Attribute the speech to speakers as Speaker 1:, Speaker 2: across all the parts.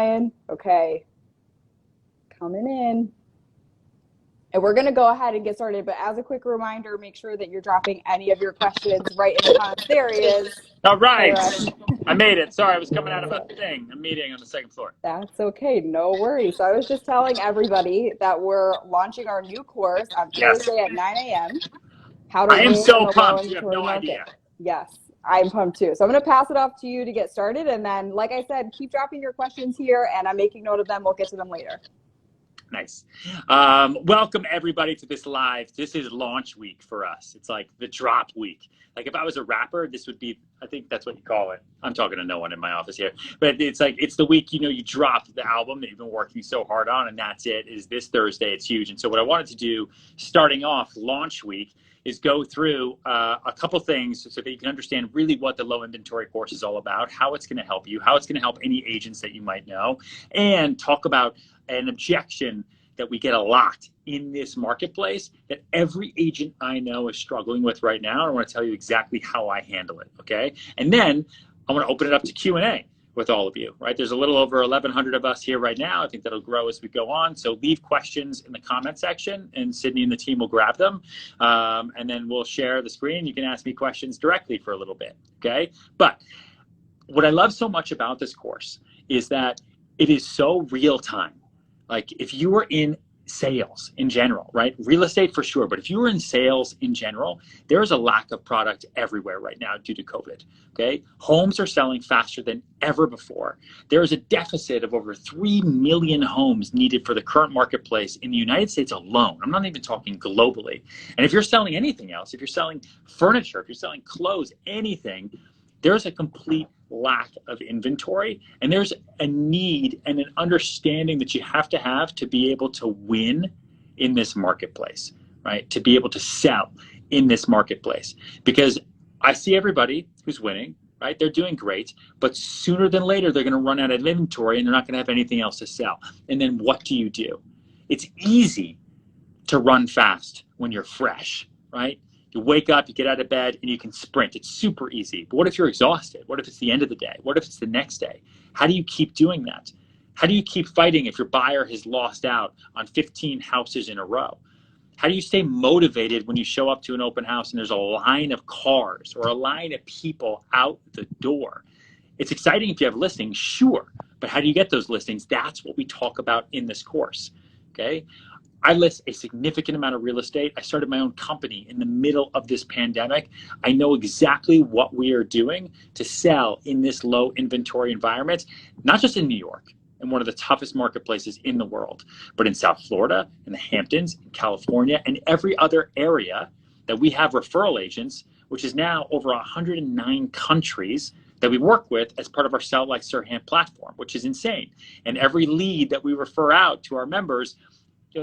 Speaker 1: Ryan. Okay, coming in. And we're going to go ahead and get started. But as a quick reminder, make sure that you're dropping any of your questions right in the comments. There he is.
Speaker 2: All right.
Speaker 1: Hey,
Speaker 2: I made it. Sorry, I was coming out of a meeting on the second floor.
Speaker 1: That's okay. No worries. So I was just telling everybody that we're launching our new course on Thursday at 9 a.m. How to
Speaker 2: I am
Speaker 1: win in
Speaker 2: so
Speaker 1: the low
Speaker 2: pumped. You have
Speaker 1: inventory
Speaker 2: no
Speaker 1: market.
Speaker 2: idea.
Speaker 1: Yes, I'm pumped too. So I'm going to pass it off to you to get started. And then, like I said, keep dropping your questions here and I'm making note of them. We'll get to them later.
Speaker 2: Nice. Welcome everybody to this live. This is launch week for us. It's like the drop week. Like if I was a rapper, this would be, I think that's what you call it. I'm talking to no one in my office here, but it's like, it's the week, you drop the album that you've been working so hard on, and that's it. Is this Thursday. It's huge. And so what I wanted to do starting off launch week is go through a couple things so that you can understand really what the low inventory course is all about, how it's going to help you, how it's going to help any agents that you might know, and talk about an objection that we get a lot in this marketplace that every agent I know is struggling with right now. I want to tell you exactly how I handle it, okay? And then I want to open it up to Q&A with all of you, right? There's a little over 1,100 of us here right now. I think that'll grow as we go on. So leave questions in the comment section and Sydney and the team will grab them. And then we'll share the screen. You can ask me questions directly for a little bit, okay? But what I love so much about this course is that it is so real time. Like if you were in sales in general, right? Real estate for sure, but if you were in sales in general, there is a lack of product everywhere right now due to COVID, okay? Homes are selling faster than ever before. There is a deficit of over 3 million homes needed for the current marketplace in the United States alone. I'm not even talking globally. And if you're selling anything else, if you're selling furniture, if you're selling clothes, anything, there's a complete lack of inventory, and there's a need and an understanding that you have to be able to win in this marketplace, right? To be able to sell in this marketplace. Because I see everybody who's winning, right? They're doing great, but sooner than later, they're gonna run out of inventory and they're not gonna have anything else to sell. And then what do? It's easy to run fast when you're fresh, right? You wake up, you get out of bed, and you can sprint. It's super easy. But what if you're exhausted? What if it's the end of the day? What if it's the next day? How do you keep doing that? How do you keep fighting if your buyer has lost out on 15 houses in a row? How do you stay motivated when you show up to an open house and there's a line of cars or a line of people out the door? It's exciting if you have listings, sure. But how do you get those listings? That's what we talk about in this course, okay? I list a significant amount of real estate. I started my own company in the middle of this pandemic. I know exactly what we are doing to sell in this low inventory environment, not just in New York, in one of the toughest marketplaces in the world, but in South Florida, in the Hamptons, in California, and every other area that we have referral agents, which is now over 109 countries that we work with as part of our Sell Like Serhant platform, which is insane. And every lead that we refer out to our members,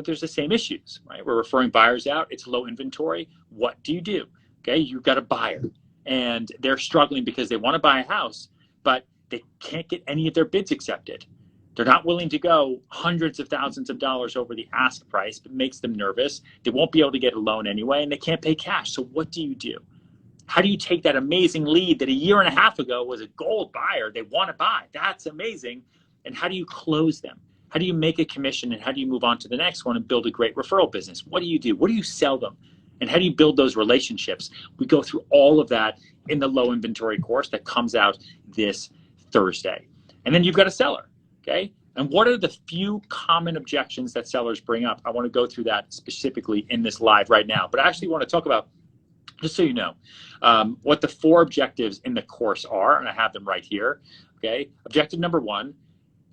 Speaker 2: there's the same issues, right? We're referring buyers out. It's low inventory. What do? Okay, you've got a buyer and they're struggling because they want to buy a house, but they can't get any of their bids accepted. They're not willing to go hundreds of thousands of dollars over the ask price, but makes them nervous. They won't be able to get a loan anyway, and they can't pay cash. So what do? How do you take that amazing lead that a year and a half ago was a gold buyer? They want to buy. That's amazing. And how do you close them? How do you make a commission, and how do you move on to the next one and build a great referral business? What do? What do you sell them? And how do you build those relationships? We go through all of that in the low inventory course that comes out this Thursday. And then you've got a seller, okay? And what are the few common objections that sellers bring up? I want to go through that specifically in this live right now. But I actually want to talk about, just so you know, what the 4 objectives in the course are, and I have them right here, okay? Objective number 1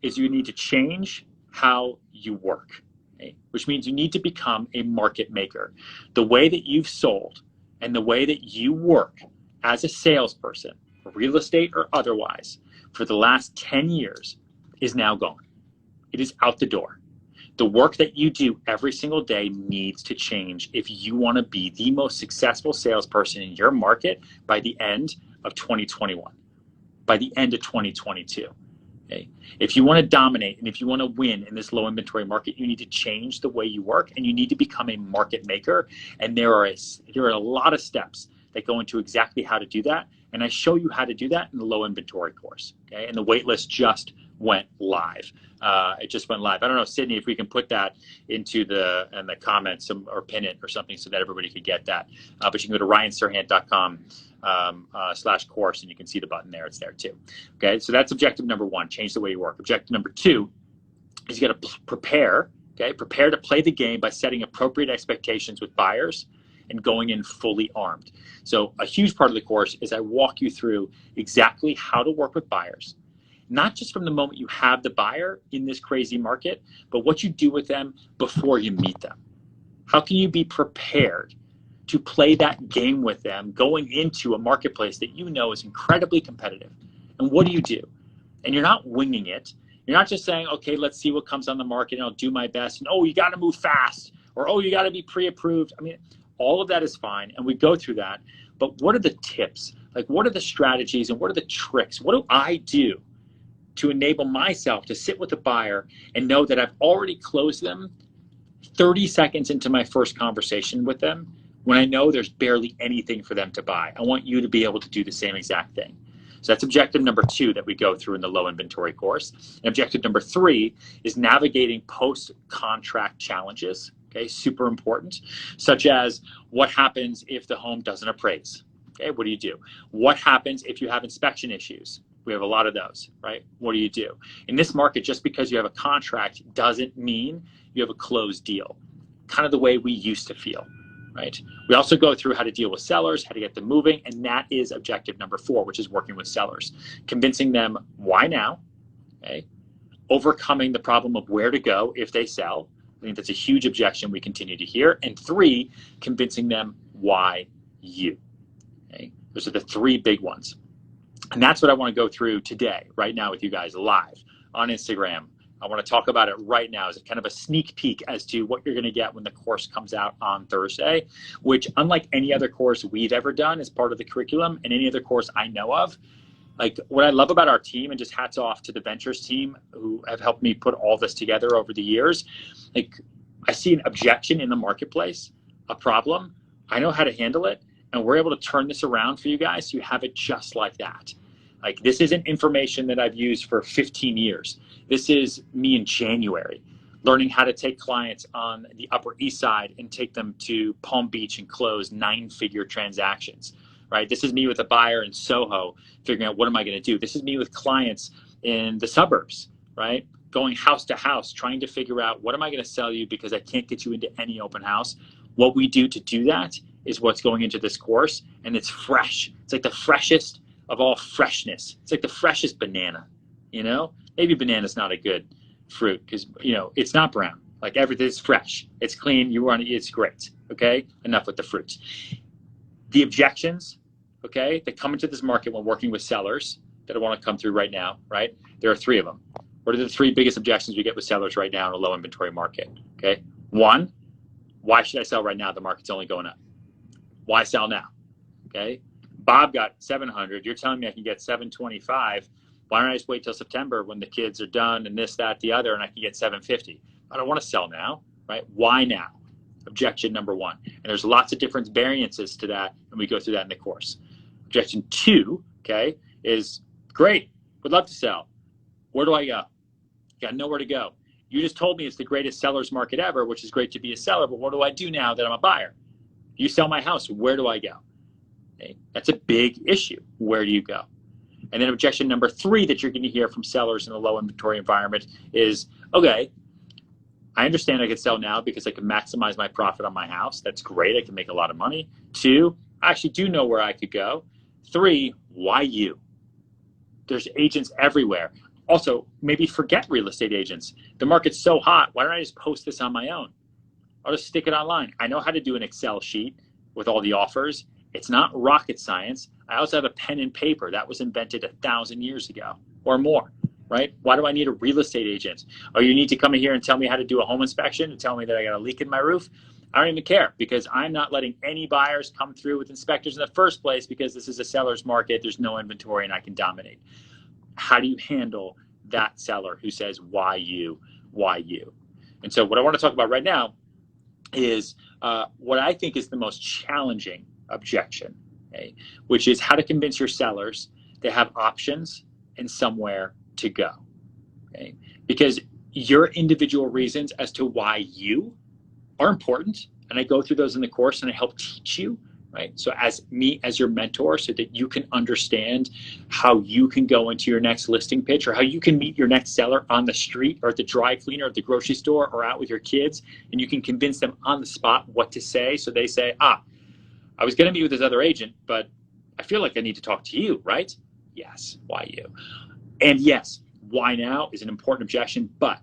Speaker 2: is you need to change how you work, okay? Which means you need to become a market maker. The way that you've sold and the way that you work as a salesperson, real estate or otherwise, for the last 10 years is now gone. It is out the door. The work that you do every single day needs to change if you want to be the most successful salesperson in your market by the end of 2021, by the end of 2022. Okay. If you want to dominate and if you want to win in this low inventory market, you need to change the way you work and you need to become a market maker. And there are a lot of steps that go into exactly how to do that. And I show you how to do that in the low inventory course. Okay. And the wait list just went live. It just went live. I don't know, Sydney, if we can put that into the comments or pin it or something so that everybody could get that. But you can go to ryanserhant.com /course and you can see the button there. It's there too. Okay, so that's objective number one, change the way you work. Objective number two is you got to prepare. Okay, prepare to play the game by setting appropriate expectations with buyers and going in fully armed. So a huge part of the course is I walk you through exactly how to work with buyers, not just from the moment you have the buyer in this crazy market, but what you do with them before you meet them. How can you be prepared to play that game with them going into a marketplace that you know is incredibly competitive? And what do you do? And you're not winging it. You're not just saying, okay, let's see what comes on the market and I'll do my best. And, oh, you got to move fast. Or, oh, you got to be pre-approved. I mean, all of that is fine. And we go through that. But what are the tips? Like, what are the strategies and what are the tricks? What do I do to enable myself to sit with a buyer and know that I've already closed them 30 seconds into my first conversation with them when I know there's barely anything for them to buy? I want you to be able to do the same exact thing. So that's objective number two that we go through in the low inventory course. And objective number three is navigating post-contract challenges, okay, super important, such as what happens if the home doesn't appraise? Okay, what do you do? What happens if you have inspection issues? We have a lot of those, right? What do you do? In this market, just because you have a contract doesn't mean you have a closed deal, kind of the way we used to feel. Right? We also go through how to deal with sellers, how to get them moving, and that is objective number four, which is working with sellers, convincing them why now, okay? Overcoming the problem of where to go if they sell. I think that's a huge objection we continue to hear. And three, convincing them why you. Okay? Those are the three big ones. And that's what I want to go through today, right now with you guys live on Instagram. I want to talk about it right now as a kind of a sneak peek as to what you're going to get when the course comes out on Thursday, which, unlike any other course we've ever done as part of the curriculum and any other course I know of, like, what I love about our team, and just hats off to the ventures team who have helped me put all this together over the years, like, I see an objection in the marketplace, a problem, I know how to handle it, and we're able to turn this around for you guys so you have it just like that. Like, this isn't information that I've used for 15 years. This is me in January, learning how to take clients on the Upper East Side and take them to Palm Beach and close 9-figure transactions, right? This is me with a buyer in Soho, figuring out what am I going to do. This is me with clients in the suburbs, right? Going house to house, trying to figure out what am I going to sell you because I can't get you into any open house. What we do to do that is what's going into this course, and it's fresh. It's like the freshest of all freshness. It's like the freshest banana, you know? Maybe banana's not a good fruit because, you know, it's not brown. Like, everything's fresh. It's clean. You run it. It's great. Okay? Enough with the fruits. The objections, okay, that come into this market when working with sellers that I want to come through right now, right? There are three of them. What are the three biggest objections we get with sellers right now in a low inventory market? Okay? One, why should I sell right now? The market's only going up. Why sell now? Okay? Bob got 700. You're telling me I can get 725. Why don't I just wait till September when the kids are done and this, that, the other, and I can get 750? I don't want to sell now, right? Why now? Objection number one. And there's lots of different variances to that, and we go through that in the course. Objection two, okay, is great. Would love to sell. Where do I go? Got nowhere to go. You just told me it's the greatest seller's market ever, which is great to be a seller, but what do I do now that I'm a buyer? You sell my house. Where do I go? Okay. That's a big issue. Where do you go? And then objection number three that you're going to hear from sellers in a low inventory environment is, okay, I understand I can sell now because I can maximize my profit on my house. That's great. I can make a lot of money. Two, I actually do know where I could go. Three, why you? There's agents everywhere. Also, maybe forget real estate agents. The market's so hot. Why don't I just post this on my own? I'll just stick it online. I know how to do an Excel sheet with all the offers. It's not rocket science. I also have a pen and paper that was invented 1,000 years ago or more, right? Why do I need a real estate agent? Oh, you need to come in here and tell me how to do a home inspection and tell me that I got a leak in my roof? I don't even care because I'm not letting any buyers come through with inspectors in the first place because this is a seller's market. There's no inventory and I can dominate. How do you handle that seller who says, why you, why you? And so what I want to talk about right now is what I think is the most challenging objection, okay, which is how to convince your sellers they have options and somewhere to go. Okay? Because your individual reasons as to why you are important, and I go through those in the course and I help teach you, right? So as me as your mentor, so that you can understand how you can go into your next listing pitch, or how you can meet your next seller on the street or at the dry cleaner, or at the grocery store, or out with your kids, and you can convince them on the spot what to say. So they say, I was going to meet with this other agent, but I feel like I need to talk to you, right? Yes. Why you? And yes, why now is an important objection, but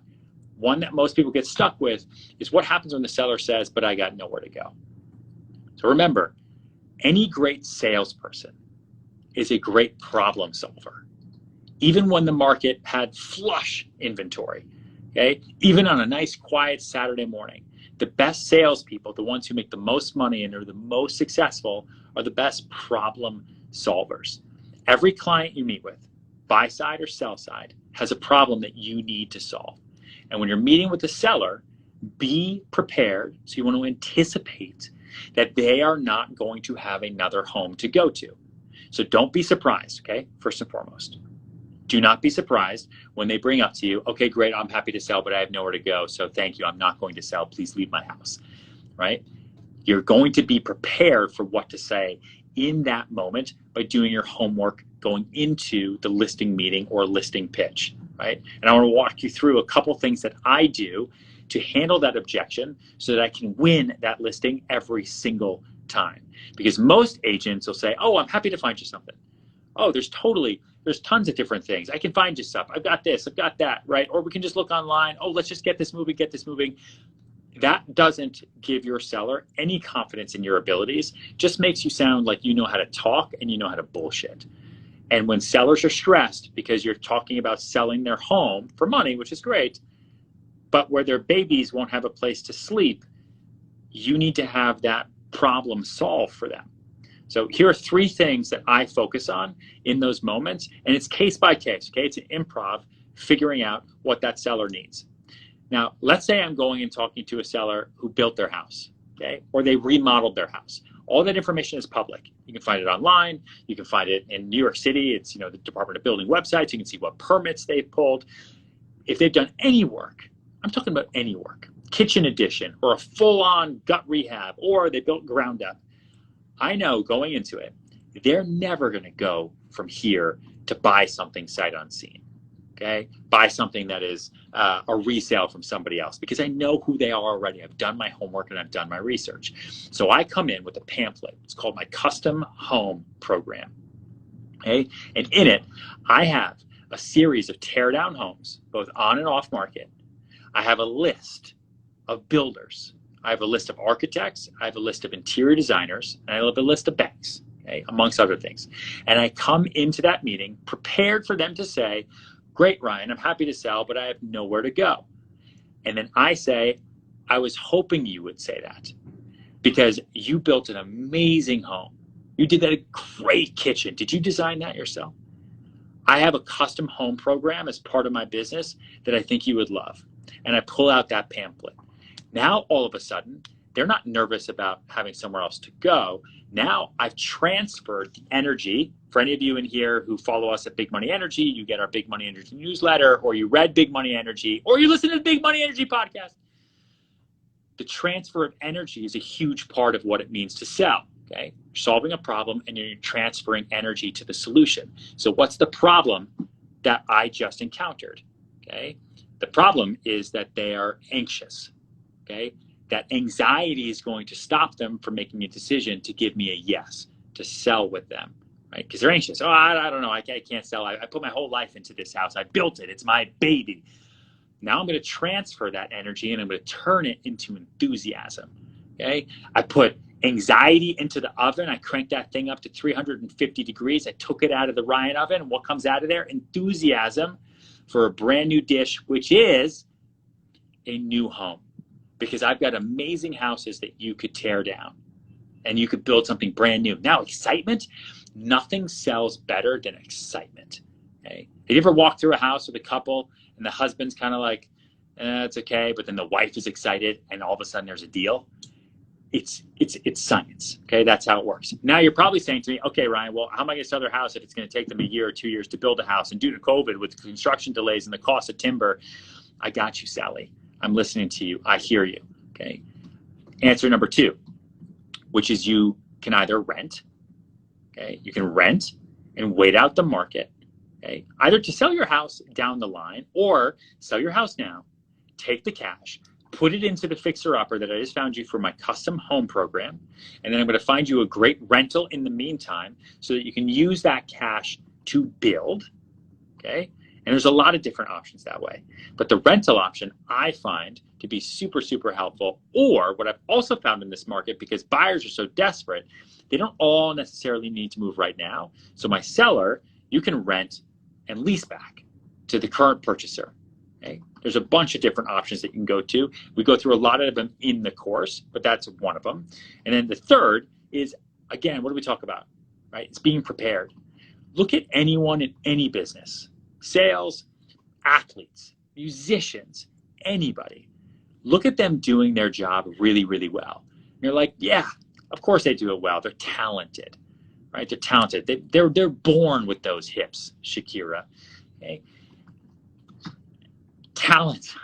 Speaker 2: one that most people get stuck with is what happens when the seller says, but I got nowhere to go. So remember, any great salesperson is a great problem solver. Even when the market had flush inventory, okay? Even on a nice, quiet Saturday morning, the best salespeople, the ones who make the most money and are the most successful, are the best problem solvers. Every client you meet with, buy side or sell side, has a problem that you need to solve. And when you're meeting with the seller, be prepared. So you want to anticipate that they are not going to have another home to go to. So don't be surprised, okay? First and foremost, do not be surprised when they bring up to you, okay, great, I'm happy to sell, but I have nowhere to go. So thank you, I'm not going to sell. Please leave my house, right? You're going to be prepared for what to say in that moment by doing your homework going into the listing meeting or listing pitch, right? And I want to walk you through a couple things that I do to handle that objection so that I can win that listing every single time. Because most agents will say, oh, I'm happy to find you something. Oh, there's tons of different things. I can find you stuff. I've got this, I've got that, right? Or we can just look online. Oh, let's just get this moving. That doesn't give your seller any confidence in your abilities, just makes you sound like you know how to talk and you know how to bullshit. And when sellers are stressed because you're talking about selling their home for money, which is great, but where their babies won't have a place to sleep, you need to have that problem solved for them. So here are 3 things that I focus on in those moments, and it's case by case, okay? It's an improv, figuring out what that seller needs. Now, let's say I'm going and talking to a seller who built their house, okay? Or they remodeled their house. All that information is public. You can find it online. You can find it in New York City. It's, the Department of Building websites. You can see what permits they've pulled. If they've done any work, I'm talking about any work, kitchen addition or a full-on gut rehab, or they built ground up, I know going into it, they're never going to go from here to buy something sight unseen. Okay, buy something that is a resale from somebody else, because I know who they are already. I've done my homework and I've done my research. So I come in with a pamphlet. It's called my custom home program. Okay, and in it, I have a series of tear down homes, both on and off market. I have a list of builders. I have a list of architects. I have a list of interior designers, and I have a list of banks, okay, amongst other things. And I come into that meeting prepared for them to say, great, Ryan, I'm happy to sell, but I have nowhere to go. And then I say, I was hoping you would say that, because you built an amazing home. You did that great kitchen. Did you design that yourself? I have a custom home program as part of my business that I think you would love. And I pull out that pamphlet. Now, all of a sudden, they're not nervous about having somewhere else to go. Now I've transferred the energy. For any of you in here who follow us at Big Money Energy, you get our Big Money Energy newsletter, or you read Big Money Energy, or you listen to the Big Money Energy podcast. The transfer of energy is a huge part of what it means to sell. Okay, you're solving a problem and you're transferring energy to the solution. So what's the problem that I just encountered? Okay, the problem is that they are anxious. Okay, that anxiety is going to stop them from making a decision to give me a yes, to sell with them, right? Because they're anxious. Oh, I don't know. I can't sell. I put my whole life into this house. I built it. It's my baby. Now I'm going to transfer that energy and I'm going to turn it into enthusiasm. Okay, I put anxiety into the oven. I cranked that thing up to 350 degrees. I took it out of the Ryan oven. And what comes out of there? Enthusiasm for a brand new dish, which is a new home. Because I've got amazing houses that you could tear down and you could build something brand new. Now, excitement, nothing sells better than excitement. Okay? Have you ever walked through a house with a couple and the husband's kind of like, it's okay, but then the wife is excited and all of a sudden there's a deal? it's science. Okay, that's how it works. Now you're probably saying to me, okay, Ryan, well, how am I going to sell their house if it's going to take them a year or 2 years to build a house? And due to COVID, with construction delays and the cost of timber, I got you, Sally. I'm listening to you. I hear you. Okay. Answer number 2, which is you can either rent. Okay, you can rent and wait out the market. Okay, either to sell your house down the line or sell your house now, take the cash, put it into the fixer-upper that I just found you for my custom home program, and then I'm going to find you a great rental in the meantime so that you can use that cash to build. Okay, and there's a lot of different options that way. But the rental option I find to be super, super helpful. Or what I've also found in this market, because buyers are so desperate, they don't all necessarily need to move right now. So my seller, you can rent and lease back to the current purchaser. Okay? There's a bunch of different options that you can go to. We go through a lot of them in the course, but that's one of them. And then the third is, again, what do we talk about? Right? It's being prepared. Look at anyone in any business, sales, athletes, musicians, anybody. Look at them doing their job really, really well. And you're like, yeah, of course they do it well. They're talented, right? They're talented. They're born with those hips, Shakira. Okay, talent.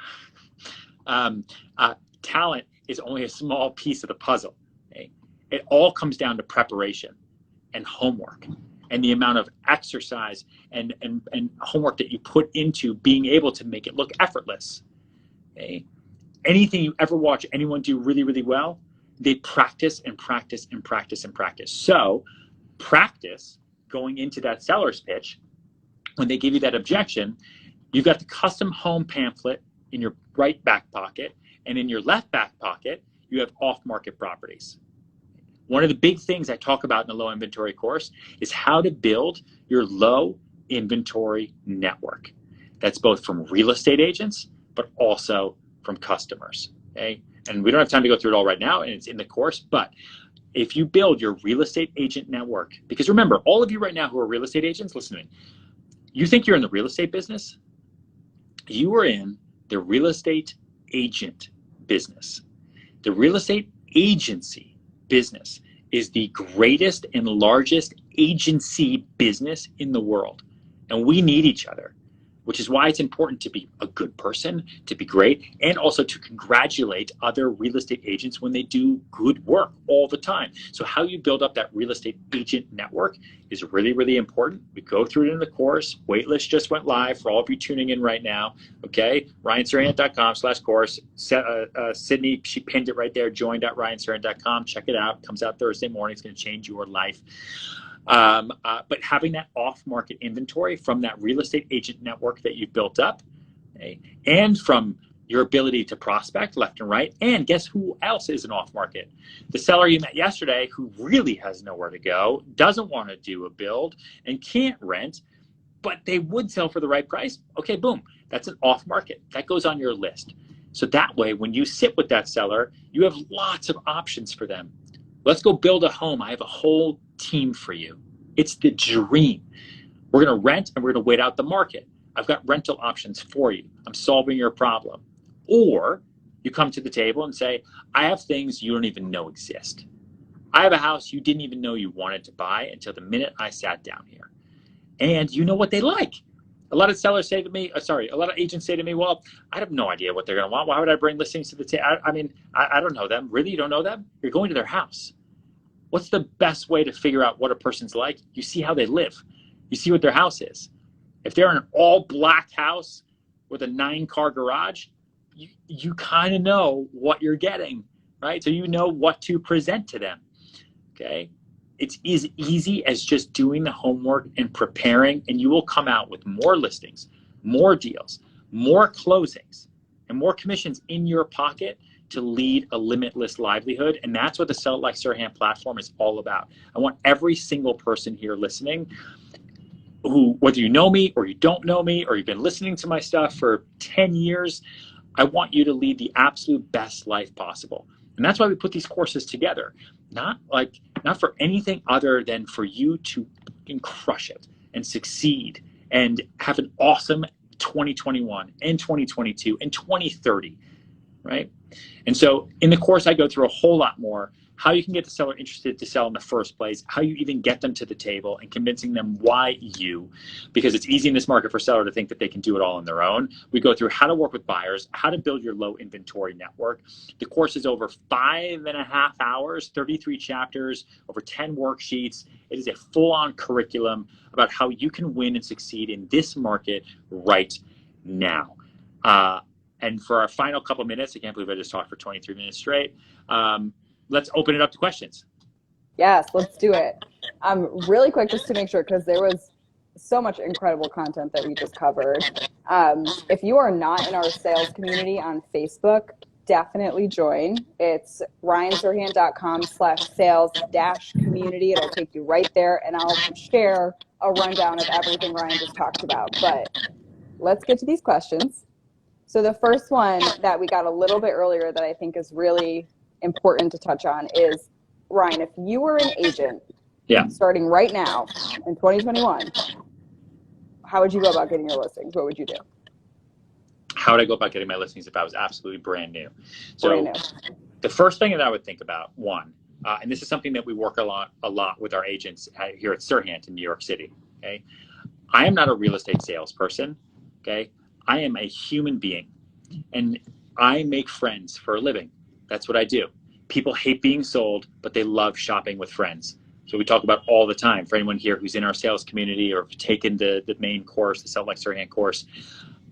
Speaker 2: Talent is only a small piece of the puzzle. Okay? It all comes down to preparation and homework and the amount of exercise and homework that you put into being able to make it look effortless. Okay? Anything you ever watch anyone do really, really well, they practice and practice and practice and practice. So practice going into that seller's pitch. When they give you that objection, you've got the custom home pamphlet in your right back pocket, and in your left back pocket, you have off-market properties. One of the big things I talk about in the low inventory course is how to build your low inventory network. That's both from real estate agents, but also from customers. Okay? And we don't have time to go through it all right now, and it's in the course, but if you build your real estate agent network, because remember, all of you right now who are real estate agents, listen to me. You think you're in the real estate business? You are in the real estate agent business. The real estate agency business is the greatest and largest agency business in the world. And we need each other, which is why it's important to be a good person, to be great, and also to congratulate other real estate agents when they do good work all the time. So how you build up that real estate agent network is really, really important. We go through it in the course. Waitlist just went live for all of you tuning in right now. Okay, ryanserhant.com/course. Sydney, she pinned it right there, join.ryanserhant.com. Check it out. Comes out Thursday morning. It's going to change your life. But having that off-market inventory from that real estate agent network that you've built up, okay, and from your ability to prospect left and right, and guess who else is an off-market? The seller you met yesterday who really has nowhere to go, doesn't want to do a build, and can't rent, but they would sell for the right price. Okay, boom, that's an off-market. That goes on your list. So that way, when you sit with that seller, you have lots of options for them. Let's go build a home. I have a whole team for you. It's the dream. We're going to rent and we're going to wait out the market. I've got rental options for you. I'm solving your problem. Or you come to the table and say, I have things you don't even know exist. I have a house you didn't even know you wanted to buy until the minute I sat down here. And you know what they like. A lot of sellers say to me, a lot of agents say to me, well, I have no idea what they're going to want. Why would I bring listings to the table? I don't know them. Really? You don't know them? You're going to their house. What's the best way to figure out what a person's like? You see how they live. You see what their house is. If they're in an all black house with a 9-car garage, you kind of know what you're getting, right? So you know what to present to them, okay? It's as easy as just doing the homework and preparing, and you will come out with more listings, more deals, more closings, and more commissions in your pocket to lead a limitless livelihood. And that's what the Sell It Like Serhant platform is all about. I want every single person here listening who, whether you know me or you don't know me, or you've been listening to my stuff for 10 years, I want you to lead the absolute best life possible. And that's why we put these courses together. Not for anything other than for you to crush it and succeed and have an awesome 2021 and 2022 and 2030, right? And so in the course, I go through a whole lot more how you can get the seller interested to sell in the first place, how you even get them to the table and convincing them why you, because it's easy in this market for seller to think that they can do it all on their own. We go through how to work with buyers, how to build your low inventory network. The course is over 5.5 hours, 33 chapters, over 10 worksheets. It is a full-on curriculum about how you can win and succeed in this market right now. And for our final couple minutes, I can't believe I just talked for 23 minutes straight. Let's open it up to questions.
Speaker 1: Yes, let's do it. Really quick, just to make sure, because there was so much incredible content that we just covered. If you are not in our sales community on Facebook, definitely join. It's ryanserhant.com/sales-community. It'll take you right there, and I'll share a rundown of everything Ryan just talked about. But let's get to these questions. So the first one that we got a little bit earlier that I think is really important to touch on is, Ryan, if you were an agent starting right now in 2021, how would you go about getting your listings? What would you do?
Speaker 2: How would I go about getting my listings if I was absolutely brand new? So the first thing that I would think about, one, and this is something that we work a lot with our agents here at Serhant in New York City. Okay, I am not a real estate salesperson. Okay, I am a human being, and I make friends for a living. That's what I do. People hate being sold, but they love shopping with friends. So we talk about all the time. For anyone here who's in our sales community or taken the main course, the Sell Like Serhant course,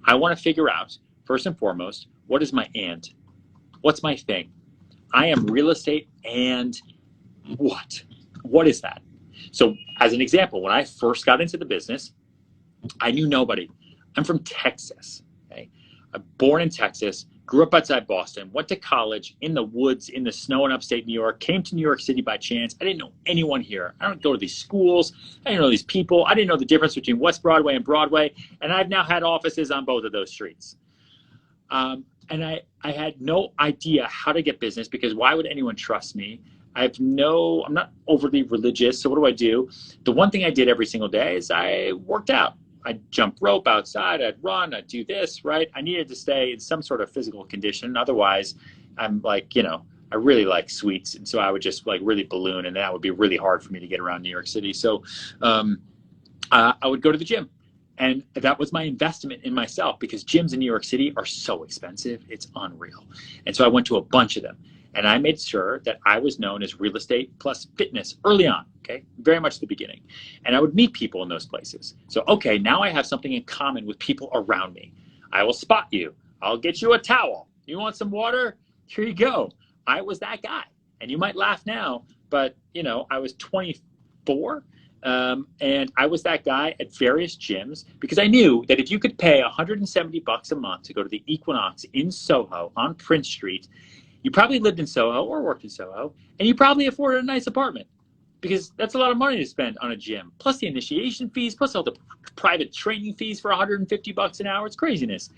Speaker 2: I want to figure out, first and foremost, what is my and? What's my thing? I am real estate and what? What is that? So as an example, when I first got into the business, I knew nobody. I'm from Texas. Okay? I'm born in Texas, grew up outside Boston, went to college in the woods, in the snow in upstate New York, came to New York City by chance. I didn't know anyone here. I don't go to these schools. I didn't know these people. I didn't know the difference between West Broadway and Broadway. And I've now had offices on both of those streets. And I had no idea how to get business because why would anyone trust me? I'm not overly religious. So what do? The one thing I did every single day is I worked out. I'd jump rope outside, I'd run, I'd do this, right? I needed to stay in some sort of physical condition. Otherwise, I'm like, I really like sweets. And so I would just like really balloon and that would be really hard for me to get around New York City. So I would go to the gym. And that was my investment in myself because gyms in New York City are so expensive. It's unreal. And so I went to a bunch of them. And I made sure that I was known as real estate plus fitness early on, okay? Very much the beginning. And I would meet people in those places. So, okay, now I have something in common with people around me. I will spot you. I'll get you a towel. You want some water? Here you go. I was that guy. And you might laugh now, but, I was 24. And I was that guy at various gyms because I knew that if you could pay $170 a month to go to the Equinox in Soho on Prince Street, you probably lived in Soho or worked in Soho, and you probably afforded a nice apartment because that's a lot of money to spend on a gym, plus the initiation fees, plus all the private training fees for $150 an hour. It's craziness.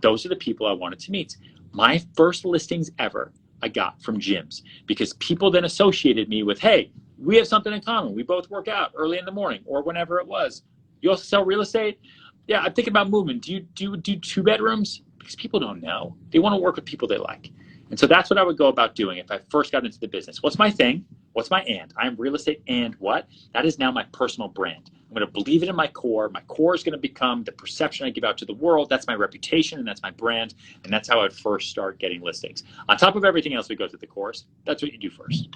Speaker 2: Those are the people I wanted to meet. My first listings ever I got from gyms because people then associated me with, hey, we have something in common. We both work out early in the morning or whenever it was. You also sell real estate? Yeah, I'm thinking about moving. Do you do 2 bedrooms? Because people don't know. They want to work with people they like. And so that's what I would go about doing if I first got into the business. What's my thing? What's my and? I'm real estate and what? That is now my personal brand. I'm going to believe it in my core. My core is going to become the perception I give out to the world. That's my reputation and that's my brand. And that's how I'd first start getting listings. On top of everything else we go through the course, that's what you do first.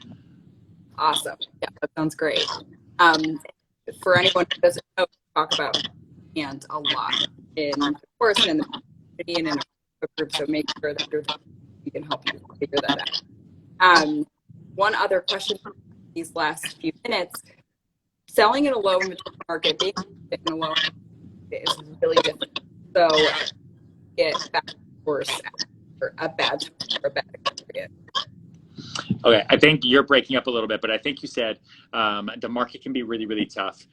Speaker 1: Awesome. Yeah, that sounds great. For anyone who doesn't know, we talk about and a lot in the course and in the community and in a group. So make sure that we can help you figure that out. One other question for these last few minutes: selling in a low inventory market, being in a low market is really difficult. So get back to the course after a bad time or a bad period.
Speaker 2: Okay, I think you're breaking up a little bit, but I think you said the market can be really, really tough,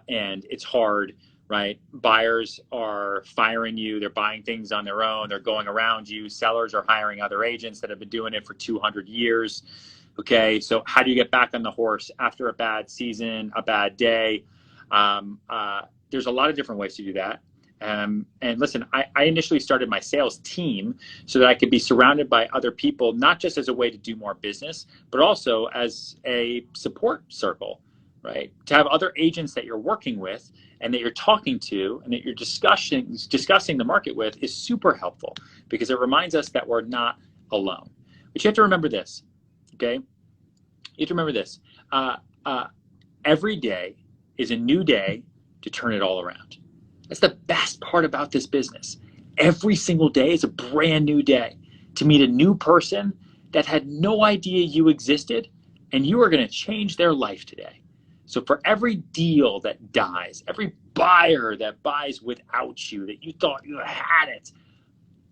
Speaker 2: and it's hard, right? Buyers are firing you. They're buying things on their own. They're going around you. Sellers are hiring other agents that have been doing it for 200 years. Okay, so how do you get back on the horse after a bad season, a bad day? There's a lot of different ways to do that. And listen, I initially started my sales team so that I could be surrounded by other people, not just as a way to do more business, but also as a support circle, right? To have other agents that you're working with and that you're talking to and that you're discussing the market with is super helpful, because it reminds us that we're not alone. But you have to remember this, okay? You have to remember this. Every day is a new day to turn it all around. That's the best part about this business. Every single day is a brand new day to meet a new person that had no idea you existed, and you are going to change their life today. So for every deal that dies, every buyer that buys without you, that you thought you had it,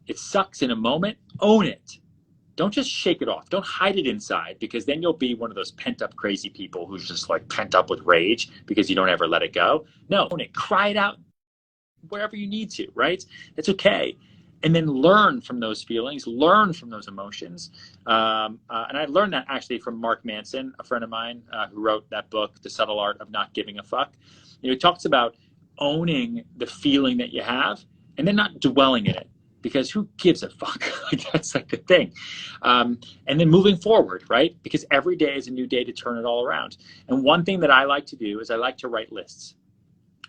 Speaker 2: it sucks in a moment, own it. Don't just shake it off. Don't hide it inside, because then you'll be one of those pent up crazy people who's just like pent up with rage because you don't ever let it go. No, own it. Cry it out wherever you need to, right? It's okay. And then learn from those feelings, learn from those emotions. And I learned that actually from Mark Manson, a friend of mine who wrote that book, The Subtle Art of Not Giving a Fuck. He talks about owning the feeling that you have and then not dwelling in it, because who gives a fuck? That's like the thing. And then moving forward, right? Because every day is a new day to turn it all around. And one thing that I like to do is I like to write lists.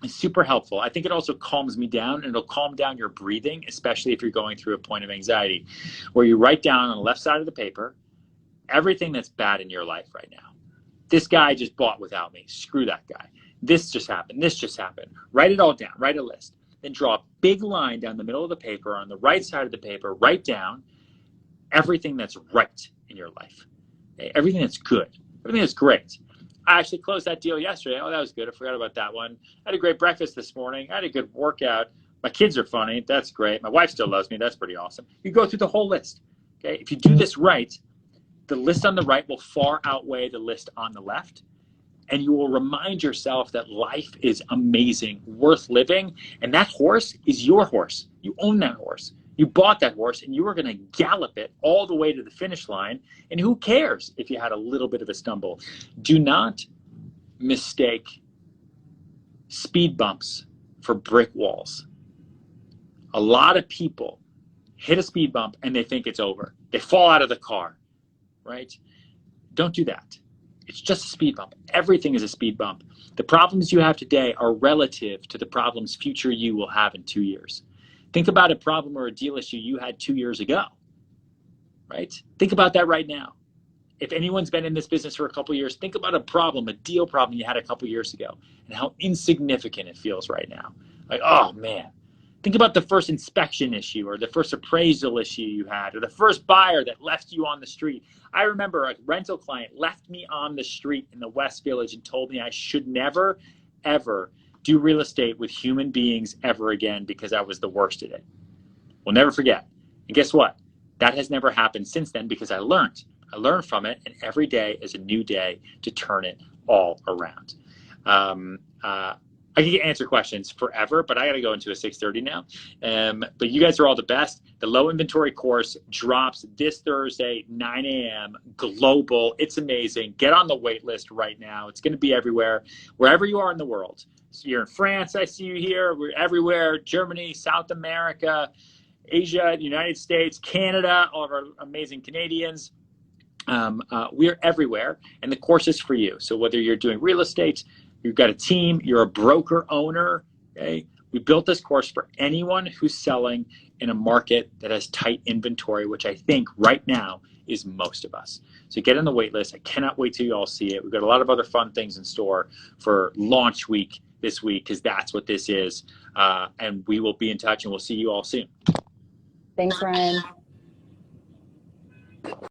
Speaker 2: It's super helpful. I think it also calms me down, and it'll calm down your breathing, especially if you're going through a point of anxiety, where you write down on the left side of the paper everything that's bad in your life right now. This guy just bought without me. Screw that guy. This just happened. This just happened. Write it all down. Write a list. Then draw a big line down the middle of the paper. On the right side of the paper, write down everything that's right in your life. Okay? Everything that's good. Everything that's great. I actually closed that deal yesterday. Oh, that was good. I forgot about that one. I had a great breakfast this morning. I had a good workout. My kids are funny. That's great. My wife still loves me. That's pretty awesome. You go through the whole list. Okay? If you do this right, the list on the right will far outweigh the list on the left. And you will remind yourself that life is amazing, worth living. And that horse is your horse. You own that horse. You bought that horse, and you are going to gallop it all the way to the finish line. And who cares if you had a little bit of a stumble? Do not mistake speed bumps for brick walls. A lot of people hit a speed bump and they think it's over. They fall out of the car, right? Don't do that. It's just a speed bump. Everything is a speed bump. The problems you have today are relative to the problems future you will have in 2 years. Think about a problem or a deal issue you had 2 years ago, right? Think about that right now. If anyone's been in this business for a couple of years, think about a problem, a deal problem you had a couple of years ago, and how insignificant it feels right now. Like, oh man. Think about the first inspection issue, or the first appraisal issue you had, or the first buyer that left you on the street. I remember a rental client left me on the street in the West Village and told me I should never, ever do real estate with human beings ever again, because I was the worst at it. We'll never forget. And guess what? That has never happened since then, because I learned. I learned from it, and every day is a new day to turn it all around. I can answer questions forever, but I got to go into a 6:30 now. But you guys are all the best. The low inventory course drops this Thursday, 9 a.m. global. It's amazing. Get on the wait list right now. It's going to be everywhere, wherever you are in the world. So you're in France, I see you here. We're everywhere. Germany, South America, Asia, the United States, Canada, all of our amazing Canadians. We're everywhere, and the course is for you. So whether you're doing real estate, you've got a team, you're a broker owner, okay? We built this course for anyone who's selling in a market that has tight inventory, which I think right now is most of us. So get on the wait list. I cannot wait till you all see it. We've got a lot of other fun things in store for launch week this week, because that's what this is. And we will be in touch, and we'll see you all soon.
Speaker 1: Thanks, Ryan.